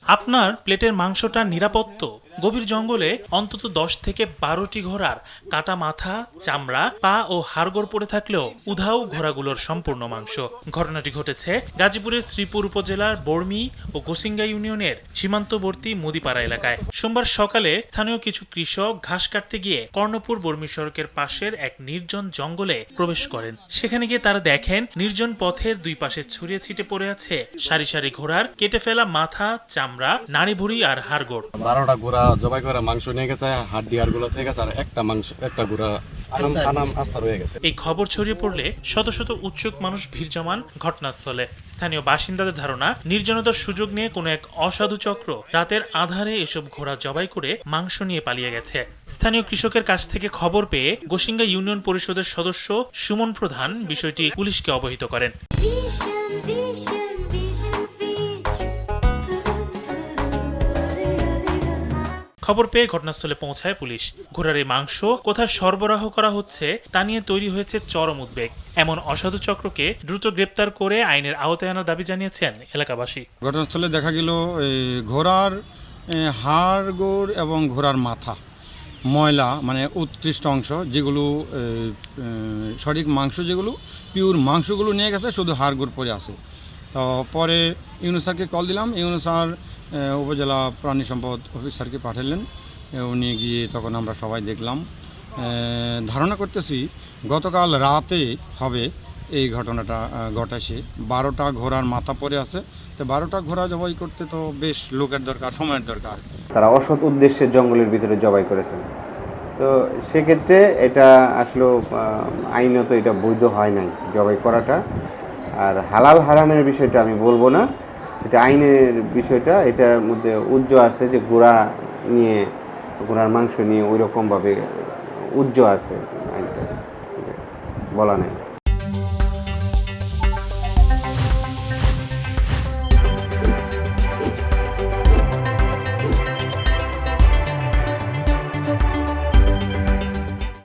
আপনার প্লেটের মাংসটা নিরাপদ তো? গভীর জঙ্গলে অন্তত 10 থেকে 12টি ঘোড়ার কাটা মাথা, চামড়া, পা ও হাড়গোড় পড়ে থাকলেও উধাও ঘোড়াগুলোর সম্পূর্ণ মাংস। ঘটনাটি ঘটেছে গাজীপুরের শ্রীপুর উপজেলার বর্মি ও গোসিঙ্গা ইউনিয়নের সীমান্তবর্তী মুদিপাড়া এলাকায় সোমবার সকালে স্থানীয় কিছু কৃষক ঘাস কাটতে গিয়ে কর্ণপুর বর্মি সড়কের পাশের এক নির্জন জঙ্গলে প্রবেশ করেন। সেখানে গিয়ে তারা দেখেন নির্জন পথের দুই পাশে ছড়িয়ে ছিটে পড়ে আছে সারি সারি ঘোড়ার কেটে ফেলা মাথা, চামড়া, নাড়ি ভুঁড়ি আর হাড়গোড়। 12টা ঘোড়া জবাই করে মাংস নিয়ে গেছে, হাড্ডি আর গুলো থেকে গেছে, আর একটা ঘোড়া আস্তা রয়ে গেছে। এই খবর ছড়িয়ে পড়লে শত শত উৎসুক মানুষ ভিড় জমান ঘটনাস্থলে। স্থানীয় বাসিন্দাদের ধারণা, নির্জনতার সুযোগ নিয়ে কোনো এক অসাধু চক্র রাতের আধারে এসব ঘোড়া জবাই করে মাংস নিয়ে পালিয়ে গেছে। স্থানীয় কৃষকের কাছ থেকে খবর পেয়ে গোসিঙ্গা ইউনিয়ন পরিষদের সদস্য সুমন প্রধান বিষয়টি পুলিশকে অবহিত করেন। খবর পেয়ে ঘটনাস্থলে পৌঁছায় পুলিশ। ঘোড়ার এই মাংস কোথায় সরবরাহ করা হচ্ছে তা নিয়ে তৈরি হয়েছে চরম উদ্বেগ। এমন অসাধু চক্রকে দ্রুত গ্রেপ্তার করে আইনের আওতায় আনার দাবি জানিয়েছেন এলাকাবাসী। ঘটনাস্থলে দেখা গেল ঘোড়ার হাড়গোড় এবং ঘোড়ার মাথা ময়লা, মানে উৎকৃষ্ট অংশ যেগুলো সঠিক মাংস, যেগুলো পিওর মাংসগুলো নিয়ে গেছে, শুধু হাড়গোড় পরে আছে। তো পরে ইউনুস স্যারকে কল দিলাম, ইউনুস স্যার উপজেলা প্রাণী সম্পদ অফিসারকে পাঠালেন। উনি গিয়ে তখন আমরা সবাই দেখলাম। ধারণা করতেছি গতকাল রাতে হবে এই ঘটনাটা ঘটেছে। 12টা ঘোড়ার মাথা পড়ে আছে। তো 12টা ঘোড়া জবাই করতে তো বেশ লোকের দরকার, সময়ের দরকার। তারা অসৎ উদ্দেশ্যে জঙ্গলের ভিতরে জবাই করেছেন। তো সেক্ষেত্রে এটা আসলে আইনত এটা বৈধ হয় নাই জবাই করাটা। আর হালাল হারামের বিষয়টা আমি বলবো না, সেটা আইনের বিষয়টা। এটার মধ্যে আছে যে ঘোড়ার মাংস নিয়ে ওই রকমভাবে আছে, আইনটা বলা নাই।